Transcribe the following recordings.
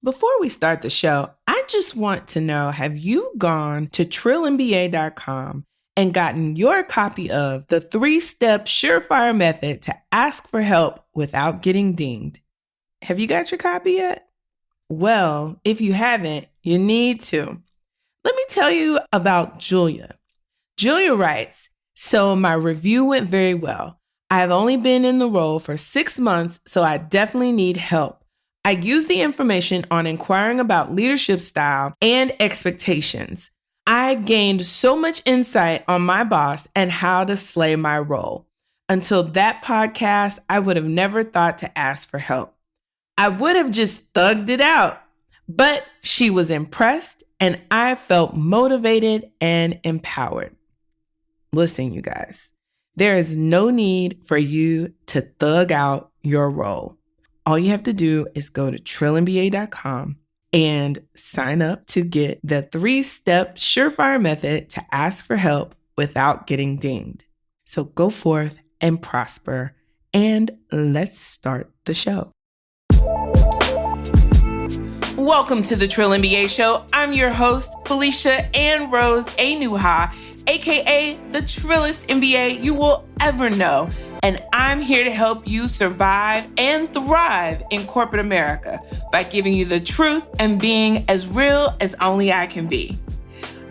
Before we start the show, I just want to know, have you gone to trillinba.com and gotten your copy of the 3-step surefire method to ask for help without getting dinged? Have you got your copy yet? Well, if you haven't, you need to. Let me tell you about Julia. Julia writes, so my review went very well. I've only been in the role for 6 months, so I definitely need help. I used the information on inquiring about leadership style and expectations. I gained so much insight on my boss and how to slay my role. Until that podcast, I would have never thought to ask for help. I would have just thugged it out, but she was impressed and I felt motivated and empowered. Listen, you guys, there is no need for you to thug out your role. All you have to do is go to trillinba.com and sign up to get the 3-step surefire method to ask for help without getting dinged. So go forth and prosper, and let's start the show. Welcome to the Trill MBA Show. I'm your host, Felicia Ann Rose Anuha, aka the Trillest MBA you will ever know. And I'm here to help you survive and thrive in corporate America by giving you the truth and being as real as only I can be.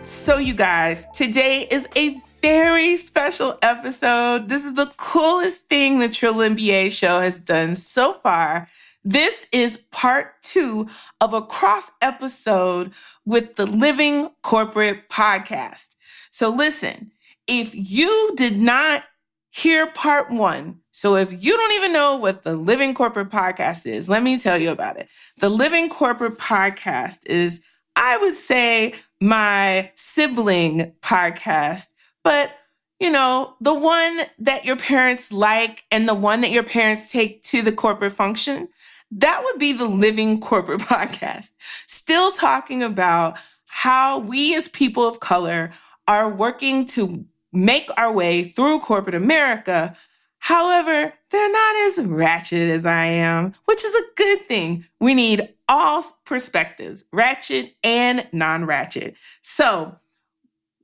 So you guys, today is a very special episode. This is the coolest thing the Trill MBA Show has done so far. This is part 2 of a cross episode with the Living Corporate Podcast. So listen, if you did not hear part 1, so if you don't even know what the Living Corporate Podcast is, let me tell you about it. The Living Corporate Podcast is, I would say, my sibling podcast, but you know, the one that your parents like and the one that your parents take to the corporate function, that would be the Living Corporate Podcast. Still talking about how we as people of color are working to make our way through corporate America. However, they're not as ratchet as I am, which is a good thing. We need all perspectives, ratchet and non-ratchet. So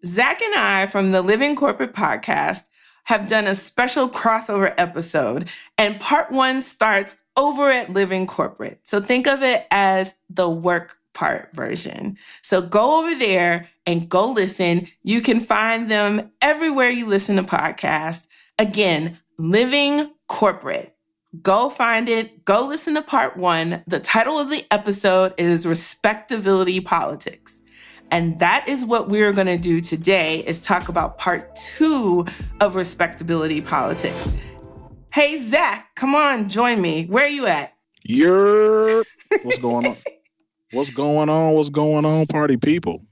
Zach and I from the Living Corporate Podcast have done a special crossover episode, and part 1 starts over at Living Corporate. So think of it as the work part version. So go over there and go listen. You can find them everywhere you listen to podcasts. Again, Living Corporate. Go find it. Go listen to part 1. The title of the episode is Respectability Politics. And that is what we're going to do today, is talk about part 2 of Respectability Politics. Hey, Zach, come on, join me. Where are you at? What's going on? What's going on, party people?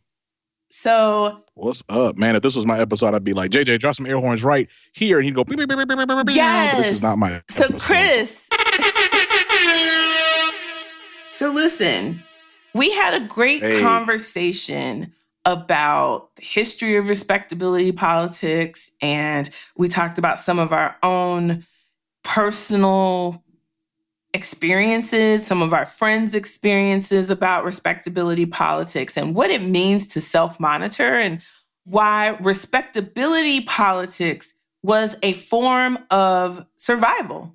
So, what's up, man? If this was my episode, I'd be like, JJ, drop some air horns right here. And he'd go, beep, beep, beep, beep, beep, beep. Yes. But this is not my episode. So, Chris. So, listen, we had a great conversation about the history of respectability politics. And we talked about some of our own personal experiences, some of our friends' experiences about respectability politics and what it means to self-monitor and why respectability politics was a form of survival.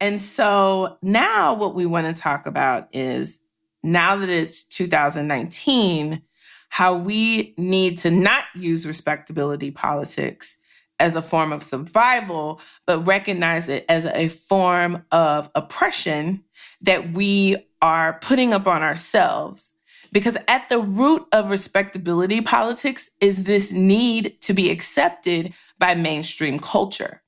And so now what we want to talk about is, now that it's 2019, how we need to not use respectability politics as a form of survival, but recognize it as a form of oppression that we are putting up on ourselves. Because at the root of respectability politics is this need to be accepted by mainstream culture.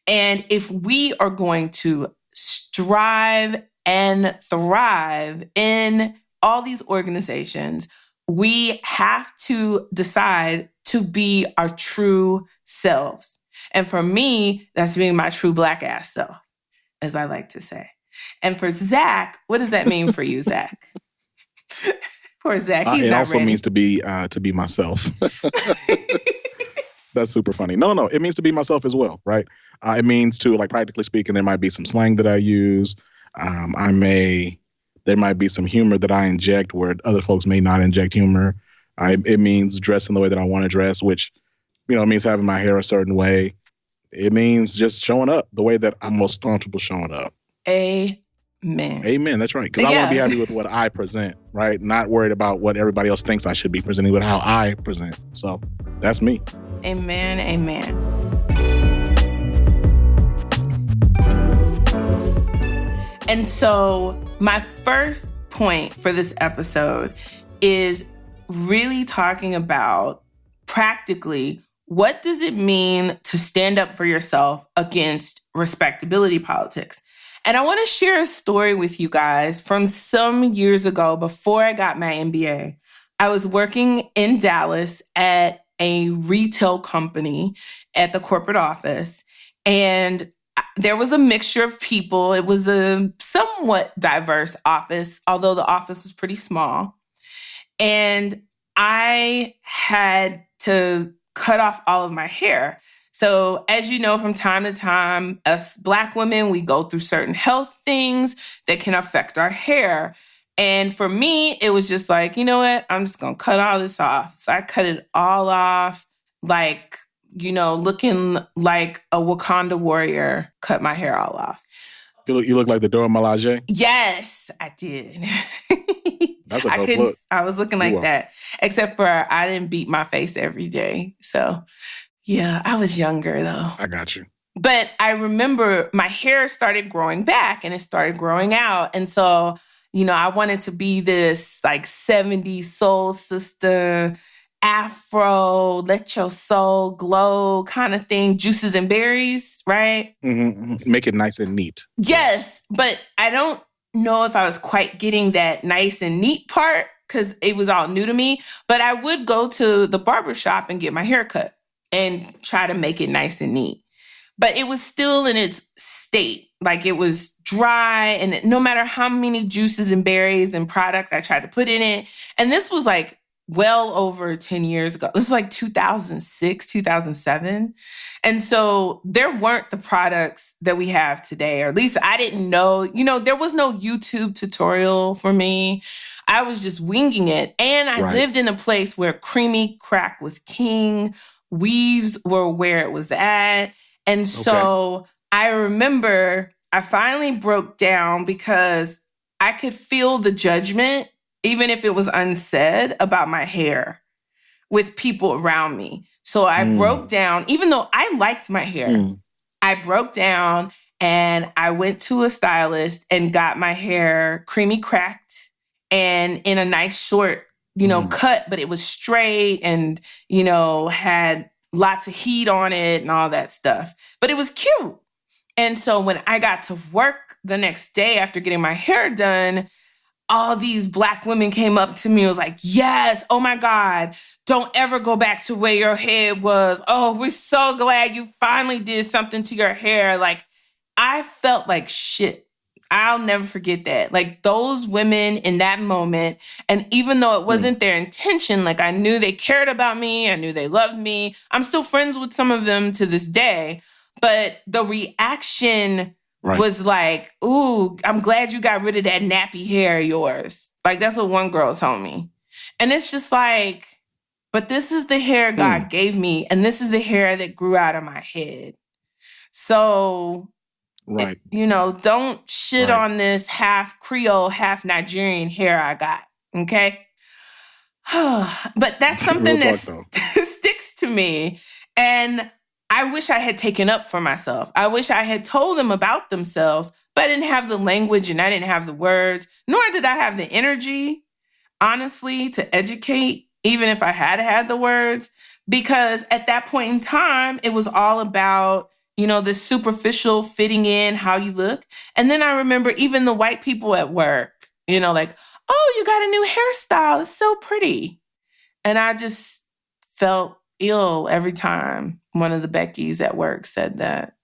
And if we are going to strive and thrive in all these organizations, we have to decide to be our true selves. And for me, that's being my true Black ass self, as I like to say. And for Zach, what does that mean for you, Zach? Poor Zach, he's it not also ready. means to be myself. That's super funny. No, it means to be myself as well, right? It means to, like, practically speaking, there might be some slang that I use. There might be some humor that I inject where other folks may not inject humor. It means dressing the way that I want to dress, which, it means having my hair a certain way. It means just showing up the way that I'm most comfortable showing up. Amen. That's right. Because I want to be happy with what I present, right? Not worried about what everybody else thinks I should be presenting, but how I present. So that's me. Amen. And so my first point for this episode is really talking about practically what does it mean to stand up for yourself against respectability politics. And I want to share a story with you guys from some years ago before I got my MBA. I was working in Dallas at a retail company at the corporate office, and there was a mixture of people. It was a somewhat diverse office, although the office was pretty small. And I had to cut off all of my hair. So as you know, from time to time, us Black women, we go through certain health things that can affect our hair. And for me, it was just like, you know what? I'm just going to cut all this off. So I cut it all off, like, looking like a Wakanda warrior, cut my hair all off. You look like the Dora Milaje? Yes, I did. That's a dope look. I was looking like that, except for I didn't beat my face every day. So, yeah, I was younger, though. I got you. But I remember my hair started growing back and it started growing out. And so, I wanted to be this like 70s soul sister, Afro, let your soul glow kind of thing, juices and berries, right? Mm-hmm. Make it nice and neat. Yes, but I don't know if I was quite getting that nice and neat part because it was all new to me. But I would go to the barbershop and get my hair cut and try to make it nice and neat. But it was still in its state. Like it was dry, and no matter how many juices and berries and product I tried to put in it. And this was like well over 10 years ago. This was like 2006, 2007. And so there weren't the products that we have today, or at least I didn't know, there was no YouTube tutorial for me. I was just winging it. And I lived in a place where creamy crack was king. Weaves were where it was at. And so I remember I finally broke down because I could feel the judgment, even if it was unsaid, about my hair with people around me. So I broke down, even though I liked my hair, I broke down and I went to a stylist and got my hair creamy cracked and in a nice short, cut, but it was straight and, had lots of heat on it and all that stuff. But it was cute. And so when I got to work the next day after getting my hair done, all these Black women came up to me and was like, yes, oh my God, don't ever go back to where your head was. Oh, we're so glad you finally did something to your hair. Like, I felt like shit. I'll never forget that. Like those women in that moment, and even though it wasn't their intention, like I knew they cared about me, I knew they loved me. I'm still friends with some of them to this day, but the reaction was like, ooh, I'm glad you got rid of that nappy hair of yours. Like that's what one girl told me. And it's just like, but this is the hair God gave me, and this is the hair that grew out of my head. So don't shit on this half Creole, half Nigerian hair I got, okay? But that's something that sticks to me. And I wish I had taken up for myself. I wish I had told them about themselves, but I didn't have the language and I didn't have the words, nor did I have the energy, honestly, to educate, even if I had the words, because at that point in time, it was all about this superficial fitting in, how you look. And then I remember even the white people at work, like, oh, you got a new hairstyle. It's so pretty. And I just felt ill every time one of the Beckys at work said that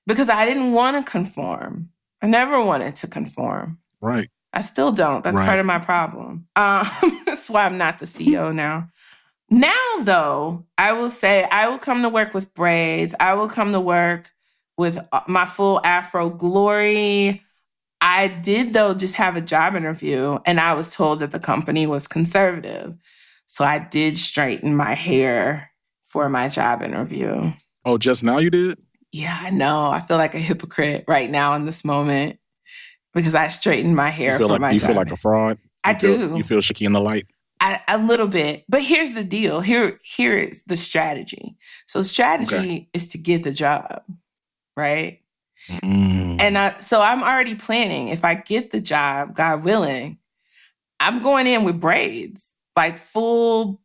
because I didn't want to conform. I never wanted to conform. Right. I still don't. That's part of my problem. That's why I'm not the CEO now. Now, though, I will say I will come to work with braids. I will come to work with my full Afro glory. I did, though, just have a job interview, and I was told that the company was conservative. So I did straighten my hair for my job interview. Oh, just now you did? Yeah, I know. I feel like a hypocrite right now in this moment because I straightened my hair for my job. You feel like a fraud? I do. You feel shaky in the light? A little bit. But here's the deal. Here is the strategy. So strategy is to get the job, right? And so I'm already planning. If I get the job, God willing, I'm going in with braids, like full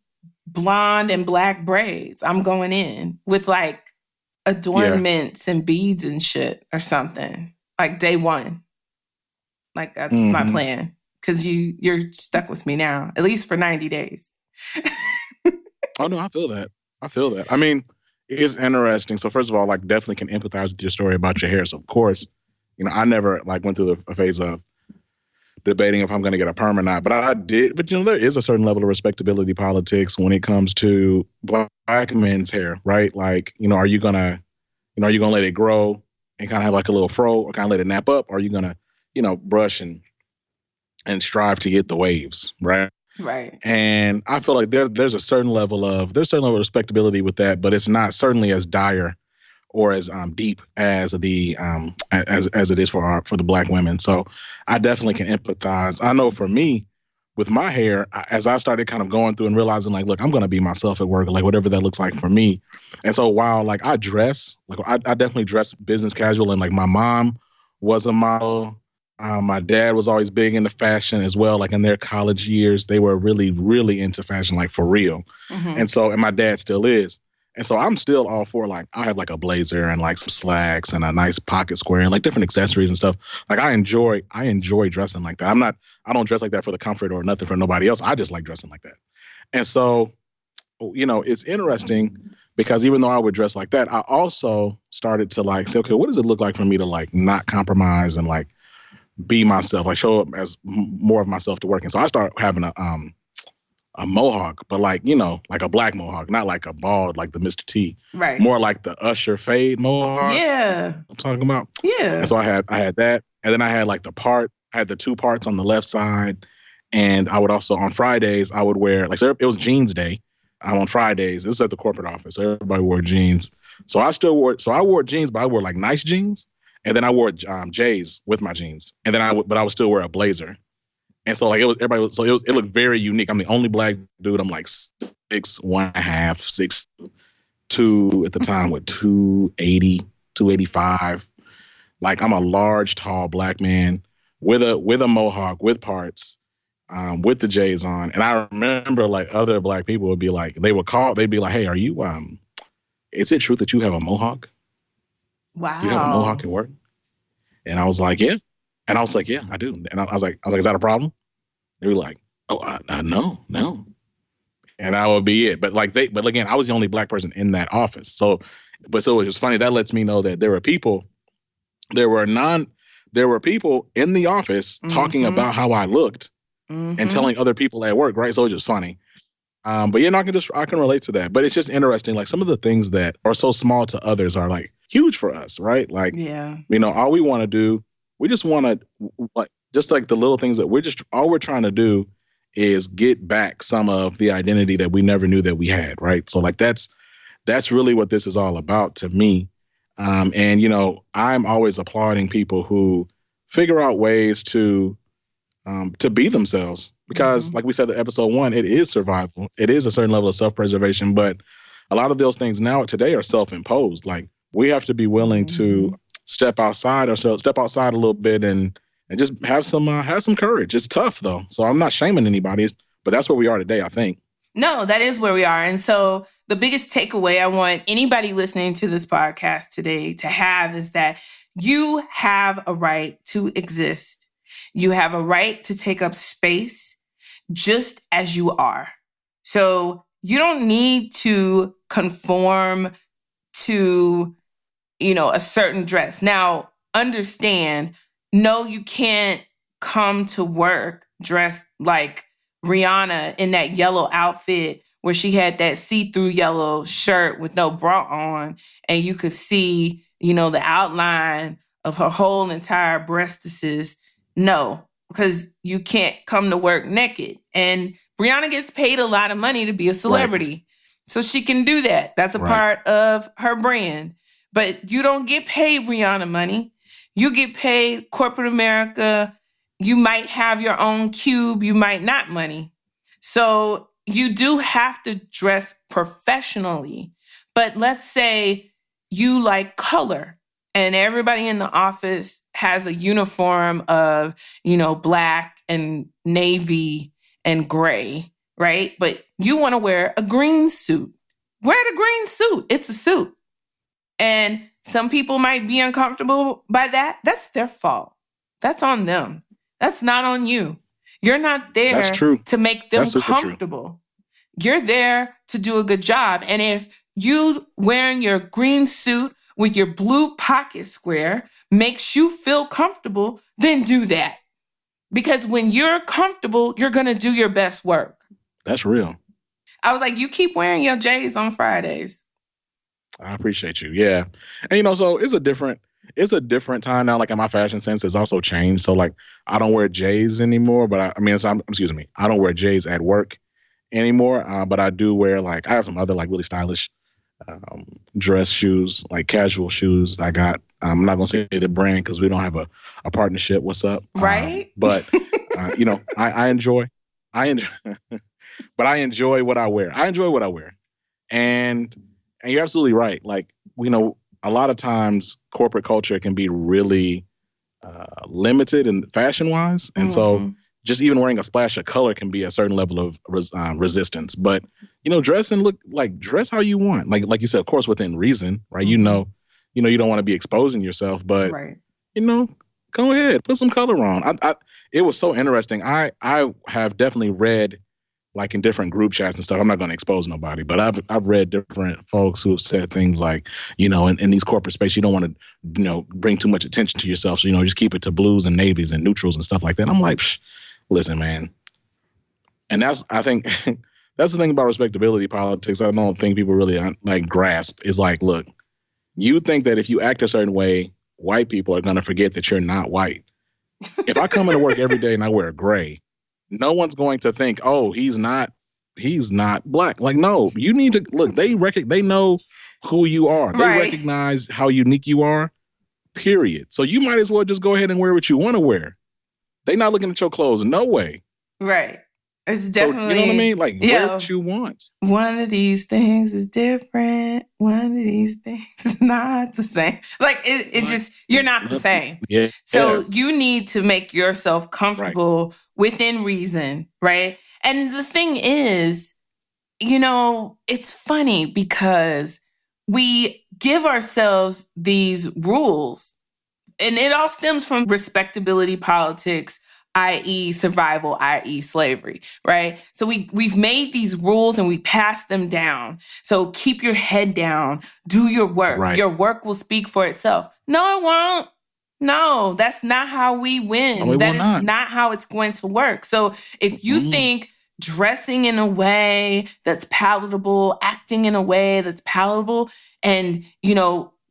blonde and black braids. I'm going in with like adornments and beads and shit or something, like day one. Like that's my plan. Because you're stuck with me now, at least for 90 days. Oh, no, I feel that. I mean, it's interesting. So first of all, like definitely can empathize with your story about your hair. So of course, I never like went through a phase of debating if I'm going to get a perm or not, but I did. But there is a certain level of respectability politics when it comes to black men's hair, right? Like, are you gonna let it grow and kind of have like a little fro, or kind of let it nap up, or are you gonna, brush and strive to get the waves, right? Right. And I feel like there's a certain level of respectability with that, but it's not certainly as dire or as deep as the as it is for the black women. So I definitely can empathize. I know for me, with my hair, as I started kind of going through and realizing, like, look, I'm going to be myself at work, like whatever that looks like for me. And so while like I dress, like I definitely dress business casual, and like my mom was a model. My dad was always big into fashion as well. Like in their college years, they were really, really into fashion, like for real. And my dad still is. And so I'm still all for, like, I have like a blazer and like some slacks and a nice pocket square and like different accessories and stuff. Like I enjoy dressing like that. I don't dress like that for the comfort or nothing for nobody else. I just like dressing like that. And so, it's interesting because even though I would dress like that, I also started to like say, okay, what does it look like for me to like not compromise and like be myself, like show up as more of myself to work. And so I started having a mohawk, but like, like a black mohawk, not like a bald, like the Mr. T. Right. More like the Usher fade mohawk. Yeah. I'm talking about. Yeah. And so I had that. And then I had like I had the two parts on the left side. And I would also, on Fridays, I would wear, like, so it was jeans day. On Fridays, this is at the corporate office, so everybody wore jeans. So I wore jeans, but I wore like nice jeans. And then I wore J's with my jeans. And then but I would still wear a blazer. And so like it looked very unique. I'm the only black dude. I'm like 6'1.5", 6'2" at the time, with 280, 285. Like I'm a large, tall black man with a mohawk, with parts, with the J's on. And I remember like other black people would be like, they'd be like, hey, are you is it true that you have a mohawk? Wow. You have a mohawk at work? And I was like, yeah. And I was like, yeah, I do. And I was like, is that a problem? They were like, oh, no. And I would be it. But again, I was the only black person in that office. So it was funny. That lets me know that there were people in the office talking about how I looked and telling other people at work, right? So it's just funny. But yeah, I can relate to that. But it's just interesting. Like some of the things that are so small to others are like huge for us, right? Like, yeah, all we want to do, we just want to like, just like the little things that all we're trying to do is get back some of the identity that we never knew that we had, right? So like that's really what this is all about to me. And I'm always applauding people who figure out ways to be themselves, because like we said in episode 1, it is survival. It is a certain level of self-preservation, but a lot of those things today are self-imposed. Like we have to be willing to step outside a little bit and just have some courage. It's tough though. So I'm not shaming anybody, but that's where we are today, I think. No, that is where we are. And so the biggest takeaway I want anybody listening to this podcast today to have is that you have a right to exist. You have a right to take up space just as you are. So you don't need to conform to, a certain dress. Now, understand, no, you can't come to work dressed like Rihanna in that yellow outfit where she had that see-through yellow shirt with no bra on, and you could see, the outline of her whole entire breastises No, because you can't come to work naked. And Brianna gets paid a lot of money to be a celebrity. Right. So she can do that. That's a part of her brand. But you don't get paid Brianna money. You get paid corporate America. You might have your own cube. You might not money. So you do have to dress professionally. But let's say you like color and everybody in the office has a uniform of, black and navy and gray, right? But you want to wear a green suit. Wear the green suit. It's a suit. And some people might be uncomfortable by that. That's their fault. That's on them. That's not on you. You're not there to make them comfortable. You're there to do a good job. And if you wearing your green suit with your blue pocket square makes you feel comfortable, then do that. Because when you're comfortable, you're going to do your best work. That's real. I was like, you keep wearing your J's on Fridays. I appreciate you. Yeah. And, so it's a different time now. Like in my fashion sense has also changed. So like, I don't wear J's anymore, but I don't wear J's at work anymore. But I do wear I have some other really stylish dress shoes, like casual shoes I got. I'm not going to say the brand because we don't have a partnership. What's up? Right. But, I enjoy, but I enjoy what I wear. And you're absolutely right. A lot of times corporate culture can be really limited in fashion wise. And so just even wearing a splash of color can be a certain level of resistance. But, dress and dress how you want. Like you said, of course, within reason, right? Mm-hmm. You don't want to be exposing yourself, but, go ahead, put some color on. It was so interesting. I have definitely read in different group chats and stuff. I'm not going to expose nobody, but I've read different folks who have said things like, in these corporate space, you don't want to, bring too much attention to yourself. So, just keep it to blues and navies and neutrals and stuff like that. I'm like, listen, man. And I think that's the thing about respectability politics. I don't think people really grasp is look, you think that if you act a certain way, white people are going to forget that you're not white. If I come into work every day and I wear gray, no one's going to think, oh, he's not black. No, you need to look, they know who you are. They recognize how unique you are, period. So you might as well just go ahead and wear what you want to wear. They not looking at your clothes. No way. Right. It's definitely, you know what I mean? Wear what you want. One of these things is different. One of these things is not the same. It just, you're not the same. Yeah. So you need to make yourself comfortable within reason, right? And the thing is, it's funny because we give ourselves these rules, and it all stems from respectability politics, i.e. survival, i.e. slavery, right? So we've made these rules and we pass them down. So keep your head down, do your work. Right. Your work will speak for itself. No, it won't. No, that's not how we win. No, that is not how it's going to work. So if you think dressing in a way that's palatable, acting in a way that's palatable, and,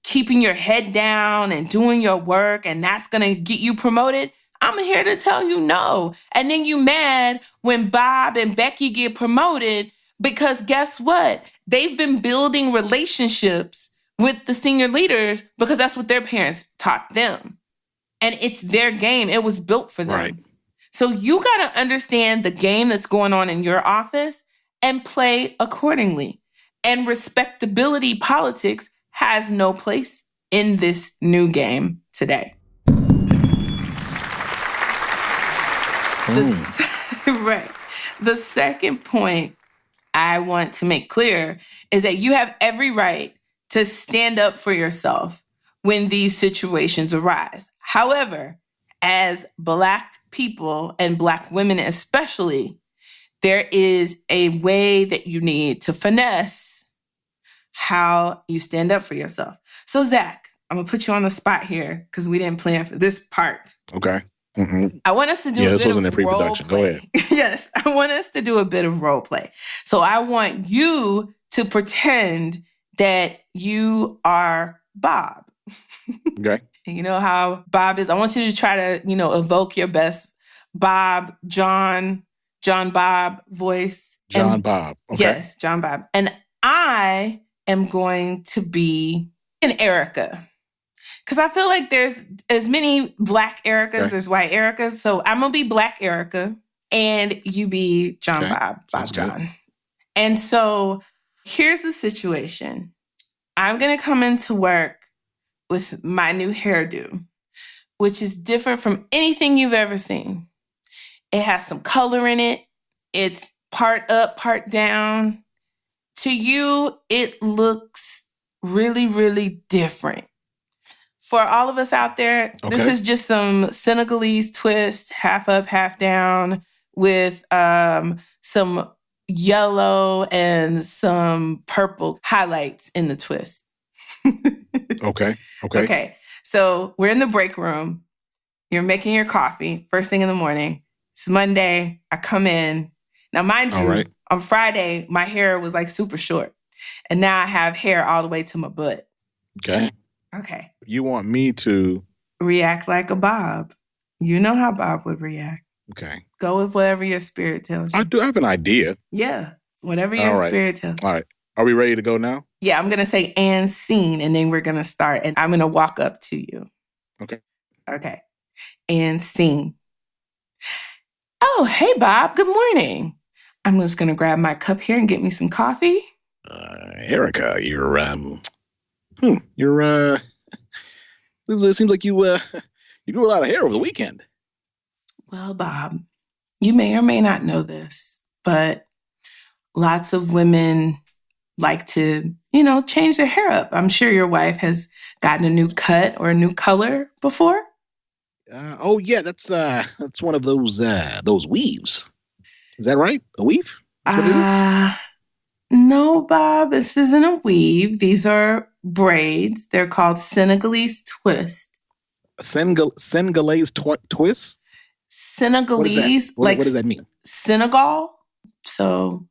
keeping your head down and doing your work, and that's going to get you promoted, I'm here to tell you no. And then you mad when Bob and Becky get promoted because guess what? They've been building relationships with the senior leaders because that's what their parents taught them. And it's their game. It was built for them. Right. So you got to understand the game that's going on in your office and play accordingly. And respectability politics has no place in this new game today. Right. The second point I want to make clear is that you have every right to stand up for yourself when these situations arise. However, as Black people and Black women especially, there is a way that you need to finesse how you stand up for yourself. So, Zach, I'm going to put you on the spot here because we didn't plan for this part. Okay. Mm-hmm. I want us to do a bit of role play. Go ahead. Yes, I want us to do a bit of role play. So I want you to pretend that you are Bob. Okay. And you know how Bob is. I want you to try to, evoke your best Bob, John Bob voice. John Bob. Okay. Yes, John Bob. And I am going to be an Erica. Because I feel like there's as many Black Ericas, there's white Ericas. So I'm going to be Black Erica and you be John Bob, Bob John. Good. And so here's the situation. I'm going to come into work with my new hairdo, which is different from anything you've ever seen. It has some color in it. It's part up, part down. To you, it looks really, really different. For all of us out there, This is just some Senegalese twist, half up, half down, with some yellow and some purple highlights in the twist. Okay. So we're in the break room. You're making your coffee first thing in the morning. It's Monday. I come in. Now, mind you, on Friday, my hair was like super short. And now I have hair all the way to my butt. Okay. You want me to react like a Bob. You know how Bob would react. Okay. Go with whatever your spirit tells you. I do have an idea. Yeah. Whatever your spirit tells you. All right. Are we ready to go now? Yeah, I'm going to say and scene, and then we're going to start. And I'm going to walk up to you. Okay. And scene. Oh, hey, Bob. Good morning. I'm just going to grab my cup here and get me some coffee. Erica, it seems like you grew a lot of hair over the weekend. Well, Bob, you may or may not know this, but lots of women like to, change their hair up. I'm sure your wife has gotten a new cut or a new color before. That's one of those weaves. Is that right? A weave? That's what it is? No, Bob, this isn't a weave. These are braids. They're called Senegalese twist. Senegalese twist? Senegalese. What does that mean? Senegal. So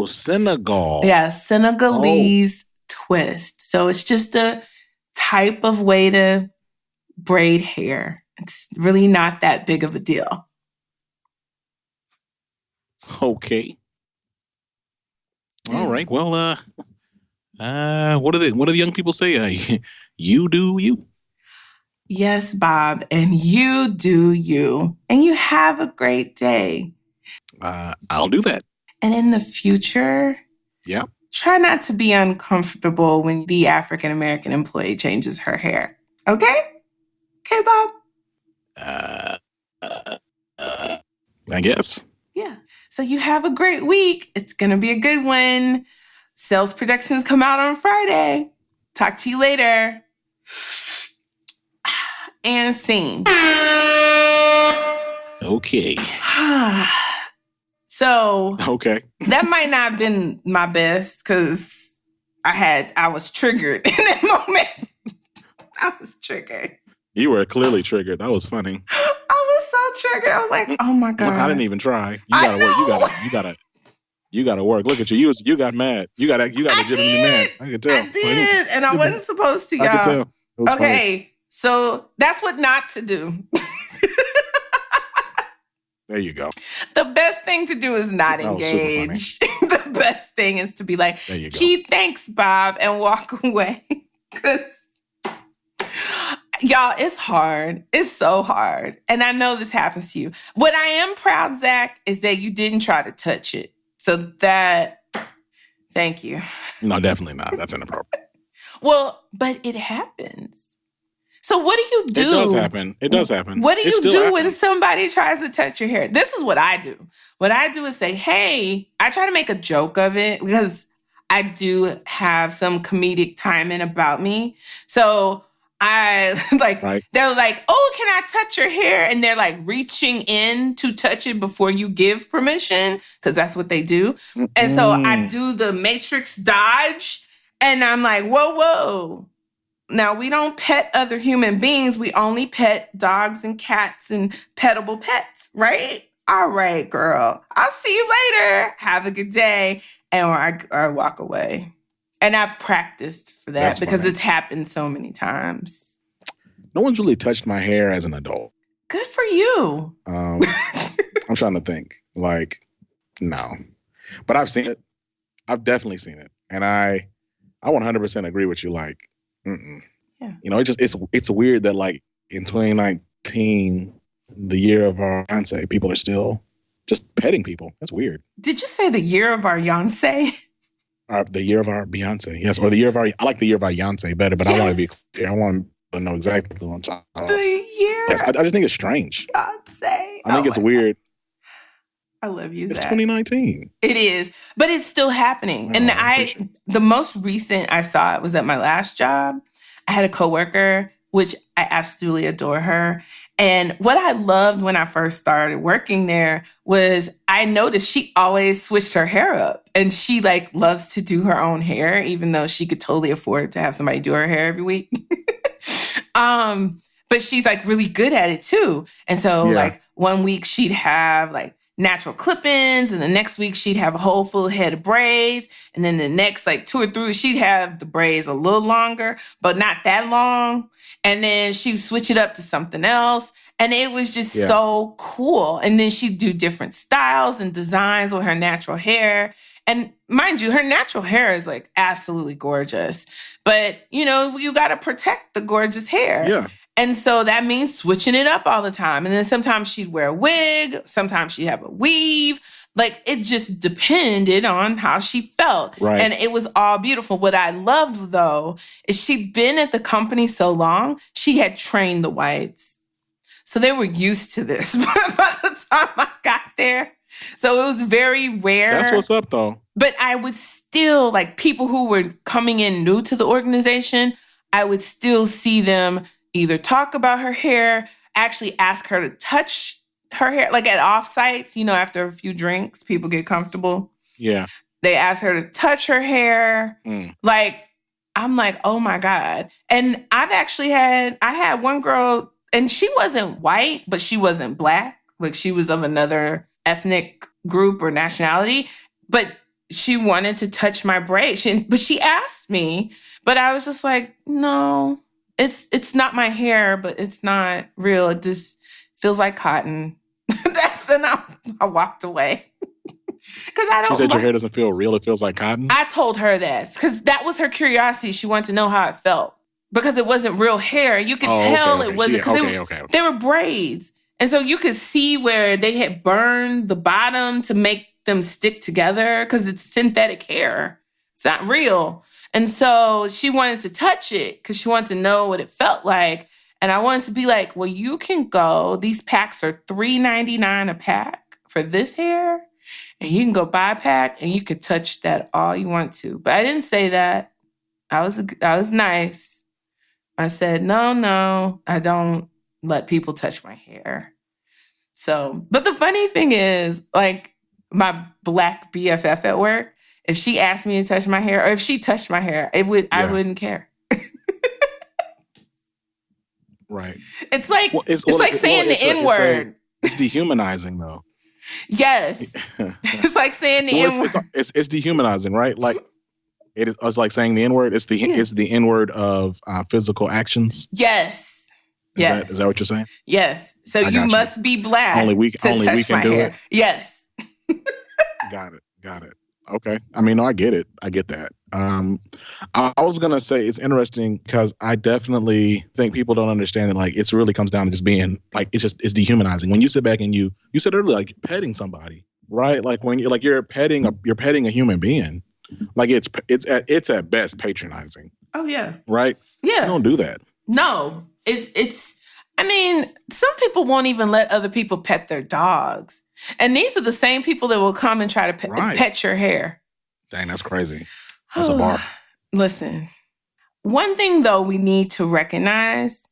Senegal. Yeah, Senegalese twist. So it's just a type of way to braid hair. It's really not that big of a deal. Okay. All right. Well, what do the young people say? You do you. Yes, Bob, and you do you, and you have a great day. I'll do that. And in the future, try not to be uncomfortable when the African American employee changes her hair. Okay? Okay, Bob? I guess. Yeah. So you have a great week. It's going to be a good one. Sales Productions come out on Friday. Talk to you later. And scene. Okay. So that might not have been my best because I was triggered in that moment. I was triggered. You were clearly triggered. That was funny. I was so triggered. I was like, oh my God. I didn't even try. You gotta work. You gotta work. Look at you. You got mad. You got legitimately mad. I could tell. I did. And I wasn't supposed to, y'all. I could tell. Okay. Funny. So that's what not to do. There you go. The best thing to do is not engage. The best thing is to be like, gee, thanks, Bob, and walk away. Because, y'all, it's hard. It's so hard. And I know this happens to you. What I am proud, Zach, is that you didn't try to touch it. So thank you. No, definitely not. That's inappropriate. Well, but it happens. So what do you do? It does happen. What do you do when somebody tries to touch your hair? This is what I do. What I do is say, hey, I try to make a joke of it because I do have some comedic timing about me. So they're like, oh, can I touch your hair? And they're like reaching in to touch it before you give permission because that's what they do. Mm-hmm. And so I do the Matrix dodge and I'm like, whoa. Now, we don't pet other human beings. We only pet dogs and cats and pettable pets, right? All right, girl. I'll see you later. Have a good day. And I walk away. And I've practiced for that That's because funny. it's happened so many times. No one's really touched my hair as an adult. Good for you. I'm trying to think. Like, no. But I've seen it. I've definitely seen it. And I 100% agree with you. Like, Yeah. You know, it's weird that like in 2019, the year of our fiance, people are still just petting people. That's weird. Did you say the year of our Yonsei? The year of our Beyonce, yes, or the year of our. I like the year of our Beyonce better, but Yes. I want to be clear. I want to know exactly what I'm talking about. The year Yes, I just think it's strange. Beyonce. I think it's weird. I love you, It's Zach. 2019. It is, but it's still happening. Oh, And the most recent I saw it was at my last job. I had a coworker, which I absolutely adore her. And what I loved when I first started working there was I noticed she always switched her hair up, and she like loves to do her own hair, even though she could totally afford to have somebody do her hair every week. But she's like really good at it too. And so like one week she'd have like natural clip-ins, and the next week she'd have a whole full head of braids, and then the next like 2 or 3 she'd have the braids a little longer but not that long, and then she'd switch it up to something else, and it was just so cool. And then she'd do different styles and designs with her natural hair. And mind you, her natural hair is like absolutely gorgeous, but you know, you got to protect the gorgeous hair. And so that means switching it up all the time. And then sometimes she'd wear a wig, sometimes she'd have a weave. Like it just depended on how she felt. Right. And it was all beautiful. What I loved though, is she'd been at the company so long, she had trained the whites. So they were used to this by the time I got there. So it was very rare. That's what's up though. But I would still, like people who were coming in new to the organization, I would still see them either talk about her hair, actually ask her to touch her hair, like at offsites, you know, after a few drinks, people get comfortable. Yeah. They ask her to touch her hair. Like, I'm like, oh my God. And I had one girl, and she wasn't white, but she wasn't black. Like she was of another ethnic group or nationality, but she wanted to touch my braids. But she asked me, but I was just like, no. It's not my hair, but it's not real. It just feels like cotton. And I walked away. Because I don't. She said your hair doesn't feel real. It feels like cotton. I told her that because that was her curiosity. She wanted to know how it felt because it wasn't real hair. You could tell it wasn't because they were braids, and so you could see where they had burned the bottom to make them stick together because it's synthetic hair. It's not real. And so she wanted to touch it because she wanted to know what it felt like. And I wanted to be like, well, you can go. These packs are $3.99 a pack for this hair. And you can go buy a pack and you could touch that all you want to. But I didn't say that. I was nice. I said, no, I don't let people touch my hair. So, but the funny thing is, like my black BFF at work, if she asked me to touch my hair, or if she touched my hair, I wouldn't care. Right. It's like saying the N-word. It's dehumanizing though. Yes. It's like saying the N-word. It's dehumanizing, right? Like it's like saying the N-word. It's the N-word of physical actions. Yes. Is that what you're saying? Yes. So you must be black. Only we can do it. Yes. Got it. Okay. I mean, no, I get it. I get that. I was going to say it's interesting because I definitely think people don't understand that, like, it really comes down to just being like, it's dehumanizing. When you sit back and you said earlier, like petting somebody, right? Like when you're petting a human being, like it's at best patronizing. Oh yeah. Right. Yeah. You don't do that. No, I mean, some people won't even let other people pet their dogs. And these are the same people that will come and try to pet your hair. Dang, that's crazy. That's a bar. Listen, one thing though we need to recognize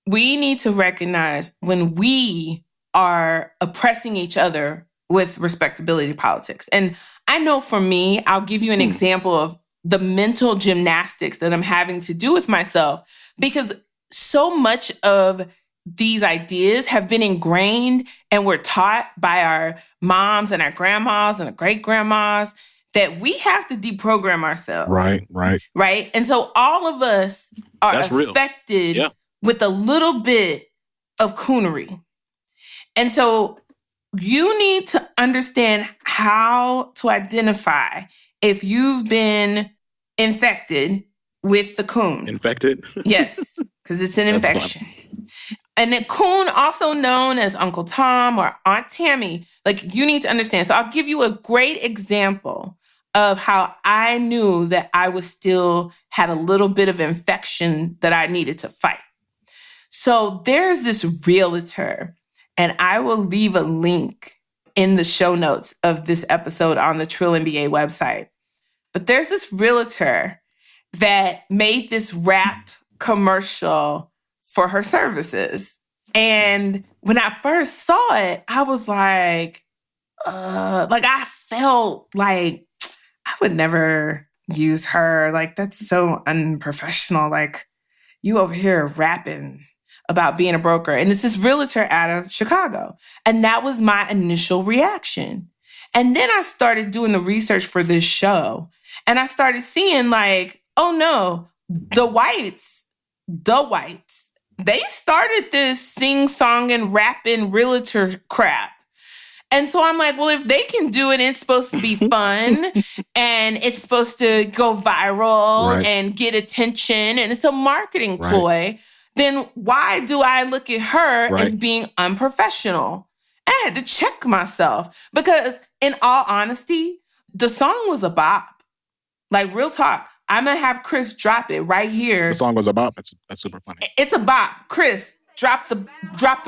when we are oppressing each other with respectability politics. And I know for me, I'll give you an example of the mental gymnastics that I'm having to do with myself, because so much of these ideas have been ingrained and were taught by our moms and our grandmas and our great grandmas that we have to deprogram ourselves. Right. And so all of us are That's affected with a little bit of coonery. And so you need to understand how to identify if you've been infected with the coon. Infected? Yes, because it's an infection. And the coon, also known as Uncle Tom or Aunt Tammy, like you need to understand. So I'll give you a great example of how I knew that I was still had a little bit of infection that I needed to fight. So there's this realtor, and I will leave a link in the show notes of this episode on the Trill MBA website. But there's this realtor that made this rap commercial for her services. And when I first saw it, I was like I felt like I would never use her. Like, that's so unprofessional. Like, you over here rapping about being a broker. And it's this realtor out of Chicago. And that was my initial reaction. And then I started doing the research for this show. And I started seeing like, oh no, the whites, they started this sing-song and rapping realtor crap. And so I'm like, well, if they can do it, it's supposed to be fun and it's supposed to go viral and get attention and it's a marketing ploy, then why do I look at her as being unprofessional? I had to check myself because in all honesty, the song was a bop. Like, real talk. I'm going to have Chris drop it right here. The song was a bop. That's super funny. It's a bop. Chris, drop the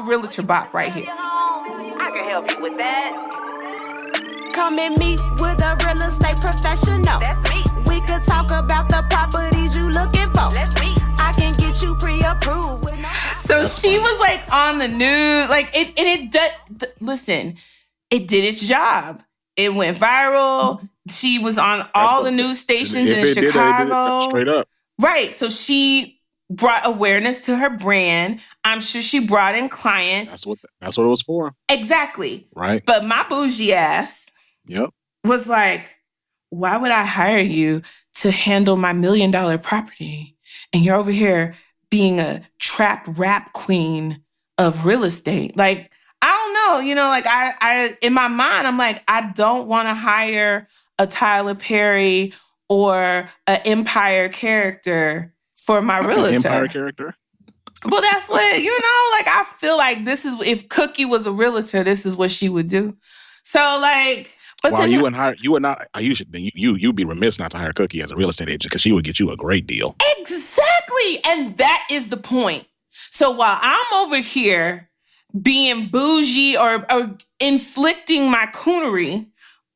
realtor bop right here. I can help you with that. Come and meet with a real estate professional. That's me. We could talk about the properties you looking for. That's me. I can get you pre-approved. So she was like on the news, like listen, it did its job. It went viral. She was on all the news stations in Chicago. Straight up. Right. So she brought awareness to her brand. I'm sure she brought in clients. That's what it was for. Exactly. Right. But my bougie ass was like, why would I hire you to handle my $1 million property? And you're over here being a trap rap queen of real estate. Like, I don't know, like I in my mind, I'm like, I don't want to hire a Tyler Perry or an Empire character for my realtor. Empire character? Well, that's what, like, I feel like this is, if Cookie was a realtor, this is what she would do. So, like, but well, you'd be remiss not to hire Cookie as a real estate agent because she would get you a great deal. Exactly. And that is the point. So while I'm over here being bougie or inflicting my coonery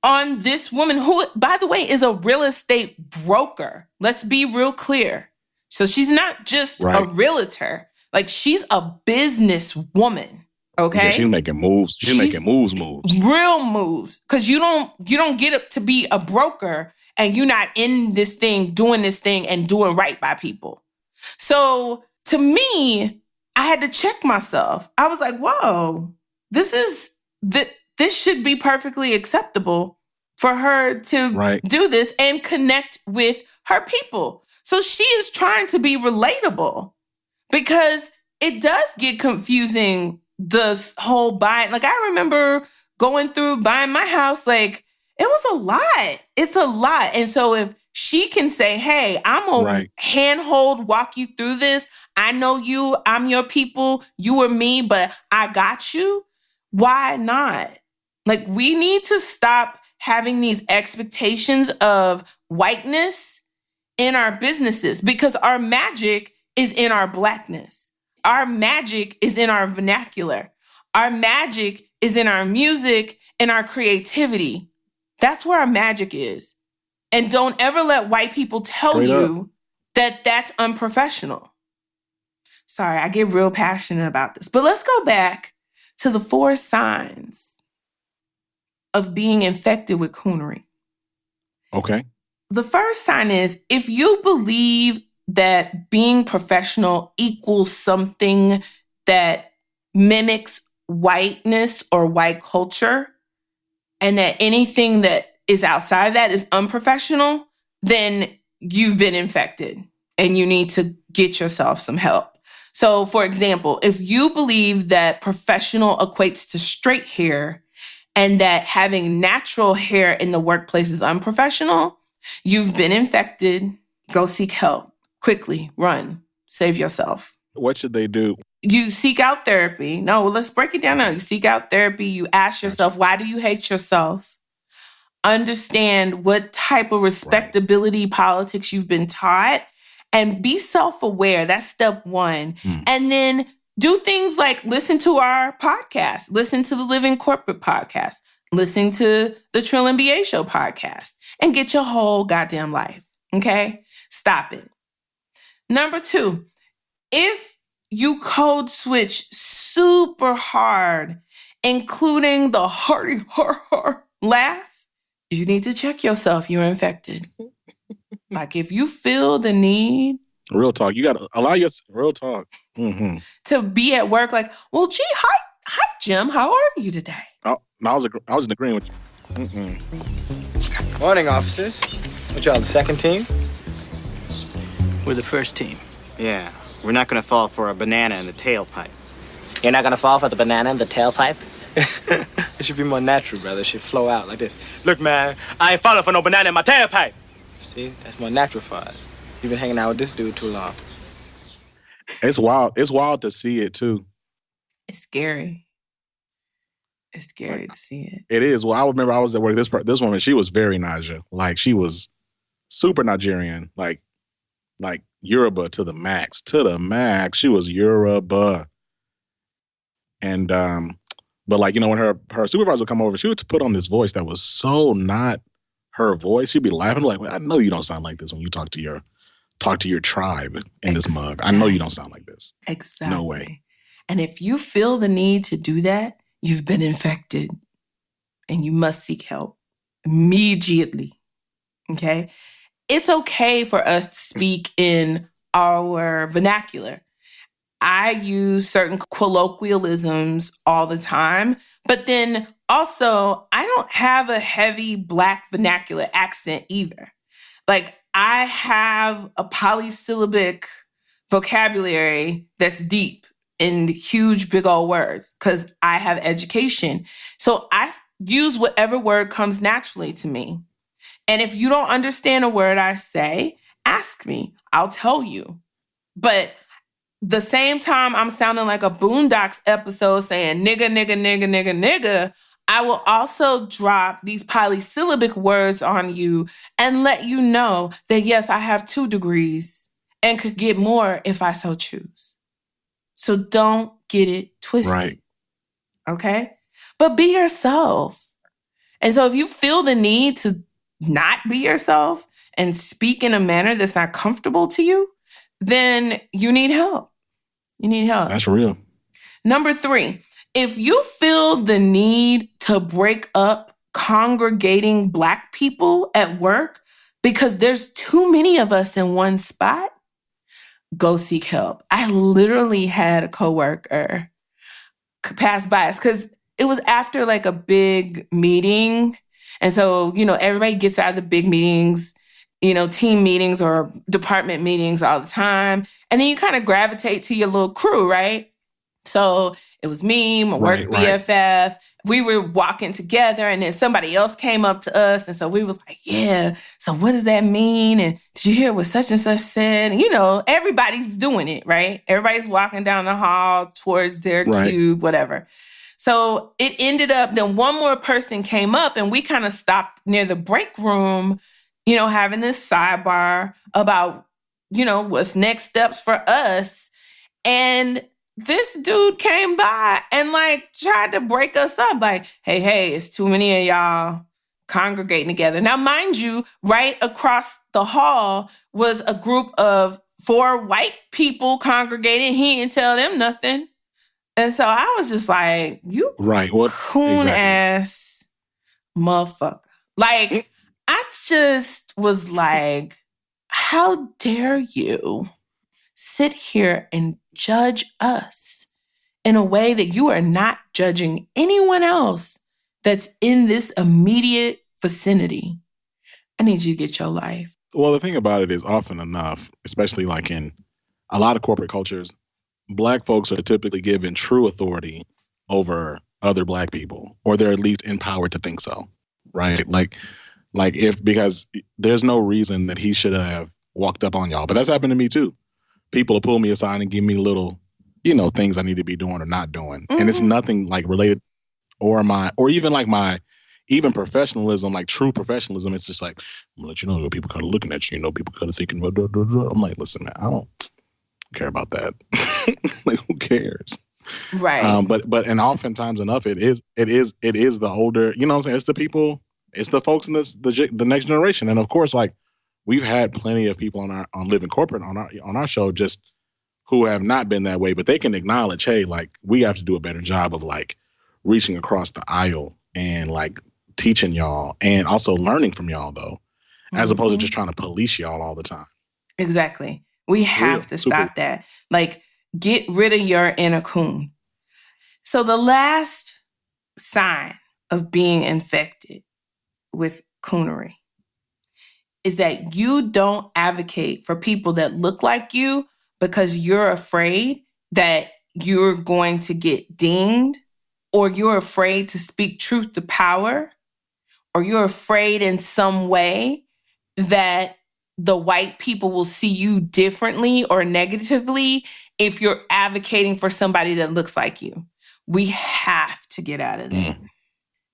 on this woman who, by the way, is a real estate broker. Let's be real clear. So she's not just a realtor. Like, she's a business woman. Okay. Yeah, she's making moves. She's making moves. Real moves. Because you don't get up to be a broker and you're not in this thing, doing this thing and doing right by people. So to me, I had to check myself. I was like, whoa, this should be perfectly acceptable for her to do this and connect with her people. So she is trying to be relatable because it does get confusing, the whole buying. Like, I remember going through buying my house, like, it was a lot. It's a lot. And so if she can say, hey, I'm going to handhold, walk you through this. I know you, I'm your people, you are me, but I got you. Why not? Like, we need to stop having these expectations of whiteness in our businesses because our magic is in our Blackness. Our magic is in our vernacular. Our magic is in our music and our creativity. That's where our magic is. And don't ever let white people tell you that that's unprofessional. Sorry, I get real passionate about this. But let's go back to the 4 signs of being infected with coonery. Okay. The first sign is if you believe that being professional equals something that mimics whiteness or white culture, and that anything that is outside that, is unprofessional, then you've been infected and you need to get yourself some help. So, for example, if you believe that professional equates to straight hair and that having natural hair in the workplace is unprofessional, you've been infected. Go seek help. Quickly, run. Save yourself. What should they do? You seek out therapy. No, let's break it down now. You seek out therapy. You ask yourself, why do you hate yourself? Understand what type of respectability politics you've been taught. And be self-aware. That's step one. And then do things like listen to our podcast, listen to the Living Corporate podcast, listen to the Trill MBA Show podcast, and get your whole goddamn life, okay? Stop it. Number 2, if you code switch super hard, including the hearty laugh, you need to check yourself. You're infected. Like, if you feel the need... Real talk. You got to allow your... Real talk. Mm-hmm. To be at work like, well, gee, hi, Jim. How are you today? Oh, no, I was in agreement with you. Mm-mm. Morning, officers. What y'all, the second team? We're the first team. Yeah, we're not going to fall for a banana in the tailpipe. You're not gonna fall for the banana in the tailpipe? It should be more natural, brother. It should flow out like this. Look, man, I ain't falling for no banana in my tailpipe. See, that's more natural for us. You've been hanging out with this dude too long. It's wild. It's wild to see it too. It's scary. It's scary to see it. It is. Well, I remember I was at work. This woman, she was very Naija. Like, she was super Nigerian. Like Yoruba to the max. To the max. She was Yoruba. And but like, you know, when her supervisor would come over, she would put on this voice that was so not her voice. She'd be laughing like, well, I know you don't sound like this when you talk to your tribe in this mug. I know you don't sound like this. Exactly. No way. And if you feel the need to do that, you've been infected and you must seek help immediately. Okay? It's okay for us to speak in our vernacular. I use certain colloquialisms all the time, but then also I don't have a heavy Black vernacular accent either. Like, I have a polysyllabic vocabulary that's deep in huge, big old words because I have education. So I use whatever word comes naturally to me. And if you don't understand a word I say, ask me. I'll tell you. But the same time I'm sounding like a Boondocks episode saying nigga, nigga, nigga, nigga, nigga, I will also drop these polysyllabic words on you and let you know that, yes, I have 2 degrees and could get more if I so choose. So don't get it twisted. Right. Okay? But be yourself. And so if you feel the need to not be yourself and speak in a manner that's not comfortable to you, then you need help. You need help. That's real. Number 3, if you feel the need to break up congregating Black people at work because there's too many of us in one spot, go seek help. I literally had a coworker pass by us because it was after like a big meeting. And so, you know, everybody gets out of the big meetings, you know, team meetings or department meetings all the time. And then you kind of gravitate to your little crew, right? So it was me, my work BFF. We were walking together and then somebody else came up to us. And so we was like, yeah, so what does that mean? And did you hear what such and such said? And, you know, everybody's doing it, right? Everybody's walking down the hall towards their cube, whatever. So it ended up, then one more person came up and we kind of stopped near the break room, you know, having this sidebar about, you know, what's next steps for us. And this dude came by and like tried to break us up. Like, hey, it's too many of y'all congregating together. Now, mind you, right across the hall was a group of 4 white people congregating. He didn't tell them nothing. And so I was just like, you coon ass motherfucker. Like, I just was like, how dare you sit here and judge us in a way that you are not judging anyone else that's in this immediate vicinity, I need you to get your life. Well, the thing about it is often enough, especially like in a lot of corporate cultures, Black folks are typically given true authority over other Black people, or they're at least empowered to think so, right? Like because there's no reason that he should have walked up on y'all. But that's happened to me too. People will pull me aside and give me little, things I need to be doing or not doing. And it's nothing like related or even professionalism, like true professionalism. It's just like, I'm gonna let you know, people kind of looking at you, people kind of thinking, blah, blah, blah, blah. I'm like, listen, man, I don't care about that. Like, who cares? Right. But oftentimes enough, it is the older, you know what I'm saying? It's the people, it's the folks in the next generation. And of course, like, we've had plenty of people on Living Corporate on our show just who have not been that way, but they can acknowledge, hey, like, we have to do a better job of like reaching across the aisle and like teaching y'all and also learning from y'all though, as opposed to just trying to police y'all all the time. Exactly. We have to stop that. Like, get rid of your inner coon. So the last sign of being infected with coonery is that you don't advocate for people that look like you because you're afraid that you're going to get dinged, or you're afraid to speak truth to power, or you're afraid in some way that the white people will see you differently or negatively if you're advocating for somebody that looks like you. We have to get out of that.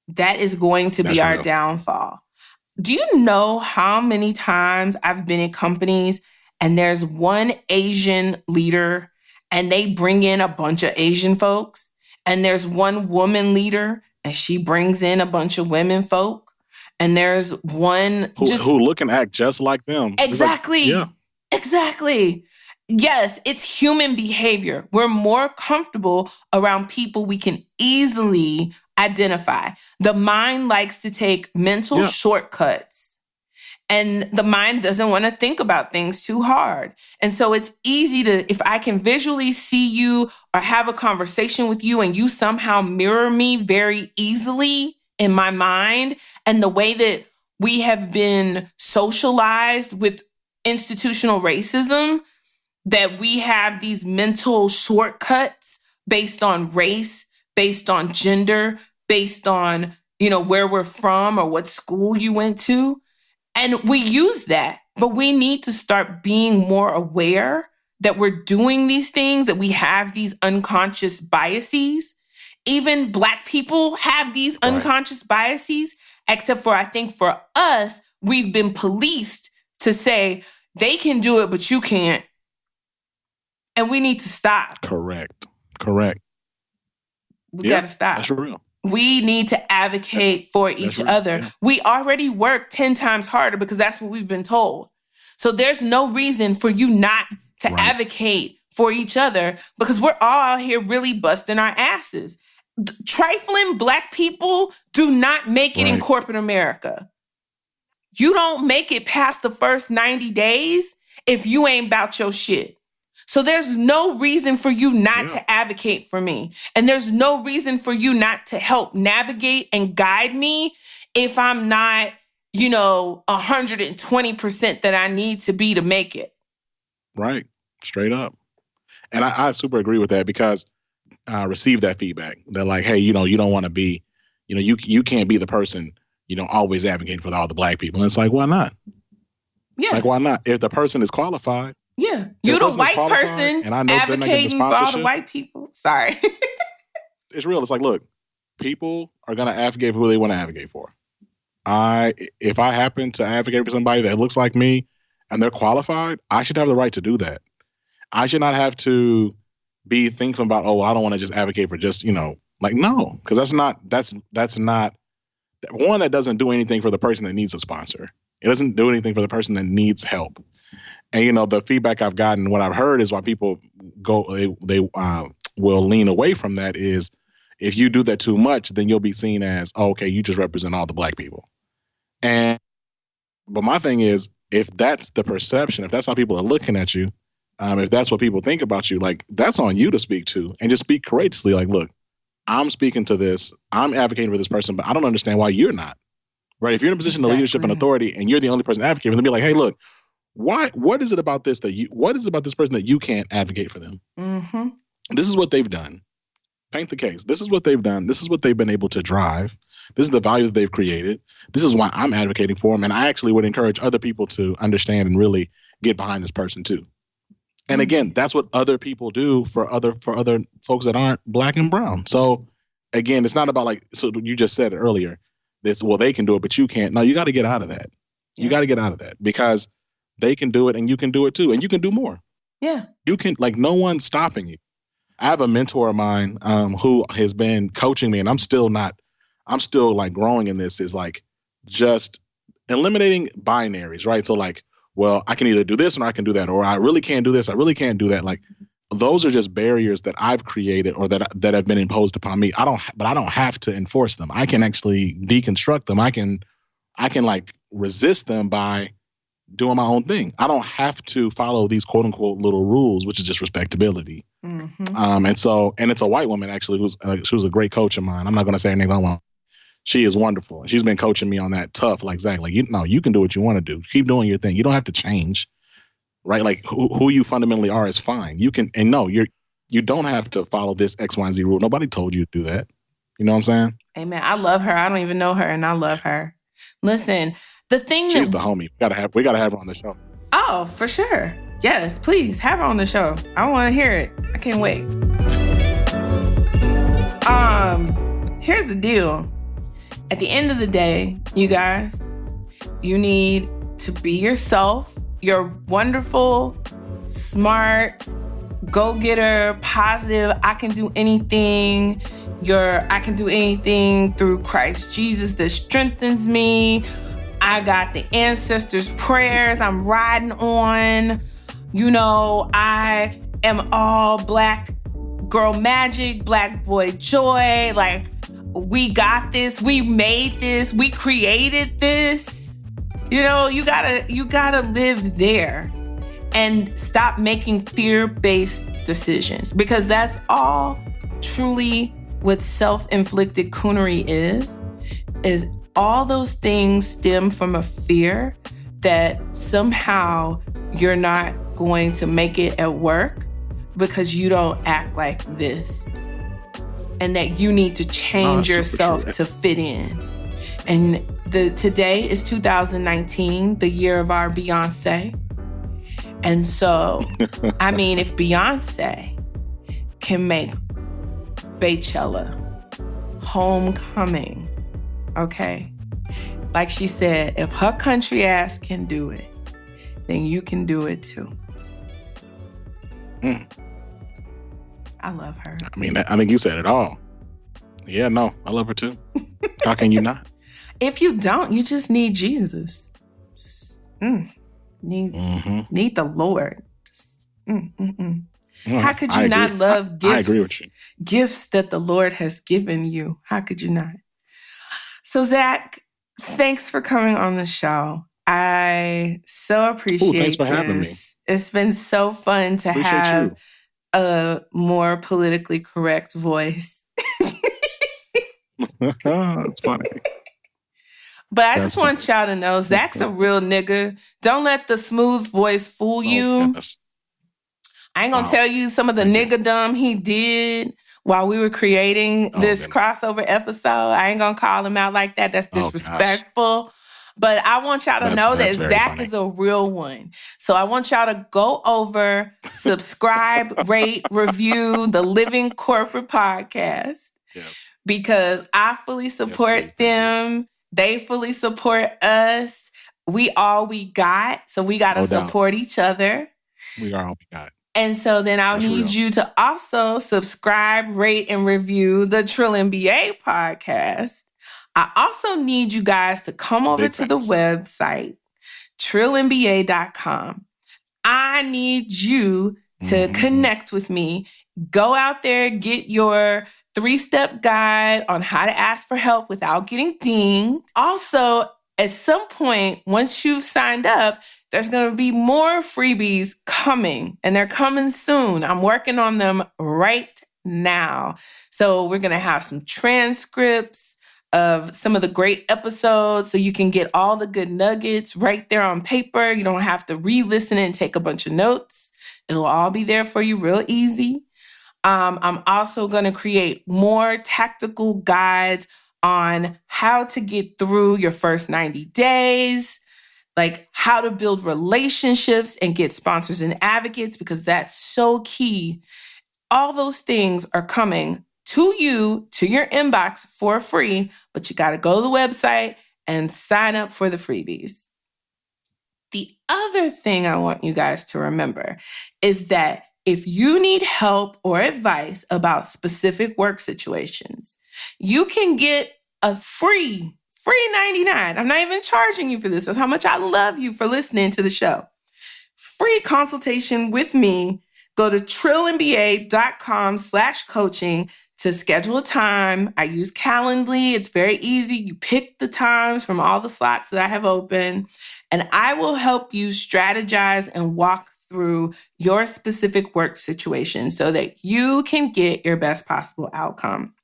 That is going to be our downfall. Do you know how many times I've been in companies and there's one Asian leader and they bring in a bunch of Asian folks, and there's one woman leader and she brings in a bunch of women folk, and there's one who look and act just like them. Exactly. Like, Exactly. Yes, it's human behavior. We're more comfortable around people we can easily identify. The mind likes to take mental shortcuts, and the mind doesn't want to think about things too hard. And so it's easy if I can visually see you or have a conversation with you and you somehow mirror me very easily in my mind, and the way that we have been socialized with institutional racism, that we have these mental shortcuts based on race, based on gender, based on, where we're from or what school you went to. And we use that, but we need to start being more aware that we're doing these things, that we have these unconscious biases. Even Black people have these unconscious biases, except for, I think for us, we've been policed to say they can do it, but you can't. And we need to stop. Correct. We got to stop. That's real. We need to advocate for each other. Yeah. We already work 10 times harder because that's what we've been told. So there's no reason for you not to advocate for each other, because we're all out here really busting our asses. Trifling Black people do not make it in corporate America. You don't make it past the first 90 days if you ain't about your shit. So there's no reason for you not to advocate for me. And there's no reason for you not to help navigate and guide me if I'm not, 120% that I need to be to make it. Right. Straight up. And I super agree with that, because I received that feedback that like, hey, you don't want to be, you can't be the person, always advocating for all the Black people. And it's like, why not? Yeah. Like, why not? If the person is qualified. Yeah. You're the white person and I know advocating for all the white people. Sorry. It's real. It's like, look, people are going to advocate for who they want to advocate for. If I happen to advocate for somebody that looks like me and they're qualified, I should have the right to do that. I should not have to be thinking about, I don't want to just advocate for just, no, because that's not one, that doesn't do anything for the person that needs a sponsor. It doesn't do anything for the person that needs help. And, the feedback I've gotten, what I've heard is why people they will lean away from that is, if you do that too much, then you'll be seen as, okay, you just represent all the Black people. But my thing is, if that's the perception, if that's how people are looking at you, if that's what people think about you, like, that's on you to speak to, and just speak courageously. Like, look, I'm speaking to this, I'm advocating for this person, but I don't understand why you're not. right? If you're in a position of leadership and authority and you're the only person advocating, then be like, hey, look, what is it about this person that you can't advocate for them? Mm-hmm. This is what they've done. Paint the case. This is what they've done. This is what they've been able to drive. This is the value that they've created. This is why I'm advocating for them. And I actually would encourage other people to understand and really get behind this person too. And again, that's what other people do for other folks that aren't black and brown. So again, it's not about like, so you just said it earlier, this, well, they can do it, but you can't. No, you got to get out of that. Yeah. You got to get out of that because they can do it and you can do it too. And you can do more. Yeah. You can, like, no one's stopping you. I have a mentor of mine who has been coaching me, and I'm still like growing in this, is like just eliminating binaries, right? So like, well, I can either do this or I can do that, or I really can't do this, I really can't do that. Like, those are just barriers that I've created or that have been imposed upon me. I don't have to enforce them. I can actually deconstruct them. I can like resist them by doing my own thing. I don't have to follow these quote unquote little rules, which is just respectability. Mm-hmm. And it's a white woman actually she was a great coach of mine. I'm not going to say her name. She is wonderful. She's been coaching me on that tough, like, Zach, like, you can do what you want to do. Keep doing your thing. You don't have to change, right? Like who you fundamentally are is fine. You can, and no, you don't have to follow this X, Y, and Z rule. Nobody told you to do that. You know what I'm saying? Amen. I love her. I don't even know her, and I love her. Listen, the thing she's the homie. We gotta have her on the show. Oh, for sure. Yes, please have her on the show. I want to hear it. I can't wait. Here's the deal. At the end of the day, you guys, you need to be yourself. You're wonderful, smart, go-getter, positive. I can do anything. I can do anything through Christ Jesus that strengthens me. I got the ancestors' prayers I'm riding on. You know, I am all black girl magic, black boy joy. Like, we got this. We made this. We created this. You know, you gotta live there and stop making fear-based decisions, because that's all truly what self-inflicted coonery is all those things stem from a fear that somehow you're not going to make it at work because you don't act like this, and that you need to change yourself to fit in. And today is 2019, the year of our Beyonce. And so, I mean, if Beyonce can make Beychella, Homecoming, okay? Like she said, if her country ass can do it, then you can do it too. I love her. I mean, I think you said it all. Yeah, no, I love her too. How can you not? If you don't, you just need Jesus. Need the Lord. How could you not love gifts? I agree with you. Gifts that the Lord has given you. How could you not? So, Zach, thanks for coming on the show. I so appreciate thanks for having me. It's been so fun to have a more politically correct voice. That's funny. But I just want y'all to know, Zach's a real nigga. Don't let the smooth voice fool you. Yes. I ain't gonna tell you some of the nigga-dom he did while we were creating this crossover episode. I ain't gonna call him out like that. That's disrespectful. But I want y'all to know that Zach is a real one. So I want y'all to go over, subscribe, rate, review the Living Corporate Podcast. Yes. Because I fully support them. They fully support us. We all we got. So we got to support each other. We are all we got. And so then I'll need you to also subscribe, rate, and review the Trill MBA podcast. I also need you guys to come over to the website, trillmba.com. I need you to connect with me. Go out there, get your 3-step guide on how to ask for help without getting dinged. Also, at some point, once you've signed up, there's going to be more freebies coming, and they're coming soon. I'm working on them right now. So we're going to have some transcripts. of some of the great episodes so you can get all the good nuggets right there on paper. You don't have to re-listen and take a bunch of notes. It'll all be there for you real easy. I'm also going to create more tactical guides on how to get through your first 90 days, like how to build relationships and get sponsors and advocates, because that's so key. All those things are coming to you, to your inbox for free, but you got to go to the website and sign up for the freebies. The other thing I want you guys to remember is that if you need help or advice about specific work situations, you can get a free $99. I'm not even charging you for this. That's how much I love you for listening to the show. Free consultation with me. Go to trillinba.com/coaching to schedule a time. I use Calendly. It's very easy. You pick the times from all the slots that I have open, and I will help you strategize and walk through your specific work situation so that you can get your best possible outcome.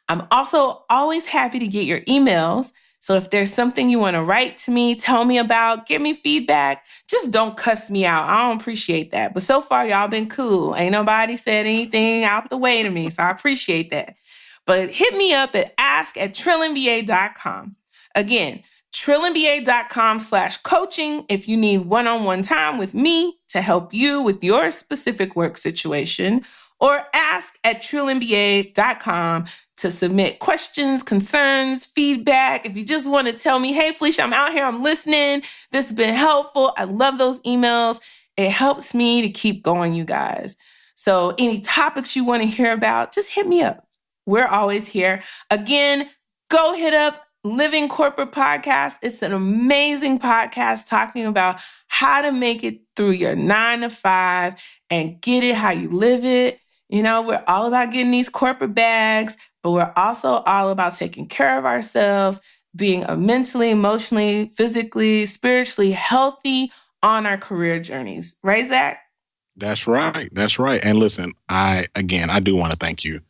I'm also always happy to get your emails. So if there's something you want to write to me, tell me about, give me feedback, just don't cuss me out. I don't appreciate that. But so far, y'all been cool. Ain't nobody said anything out the way to me, so I appreciate that. But hit me up at ask@trillinba.com. Again, trillinba.com/coaching if you need one-on-one time with me to help you with your specific work situation, or ask@trillinba.com to submit questions, concerns, feedback. If you just want to tell me, hey, Felicia, I'm out here, I'm listening. This has been helpful. I love those emails. It helps me to keep going, you guys. So any topics you want to hear about, just hit me up. We're always here. Again, go hit up Living Corporate Podcast. It's an amazing podcast talking about how to make it through your 9 to 5 and get it how you live it. You know, we're all about getting these corporate bags, but we're also all about taking care of ourselves, being mentally, emotionally, physically, spiritually healthy on our career journeys. Right, Zach? That's right. That's right. And listen, I do want to thank you.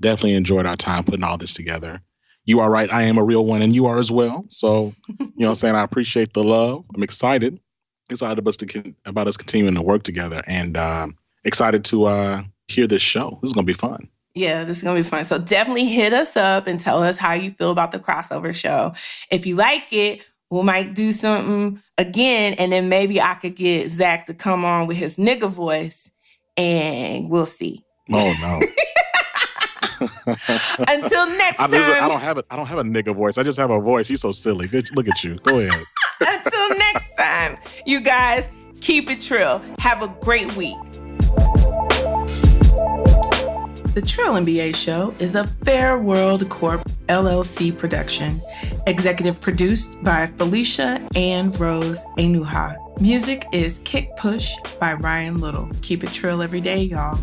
Definitely enjoyed our time putting all this together. You are right. I am a real one, and you are as well. So, you know what I'm saying? I appreciate the love. I'm excited about us continuing to work together, and excited to hear this show. This is going to be fun. Yeah, this is going to be fun. So definitely hit us up and tell us how you feel about the crossover show. If you like it, we might do something again, and then maybe I could get Zach to come on with his nigga voice, and we'll see. Oh, no. Until next time. I don't have a nigga voice. I just have a voice. You're so silly. Look at you. Go ahead. Until next time, you guys, keep it trill. Have a great week. The Trill MBA Show is a Fair World Corp LLC production. Executive produced by Felicia and Rose Enuha. Music is Kick Push by Ryan Little. Keep it trill every day, y'all.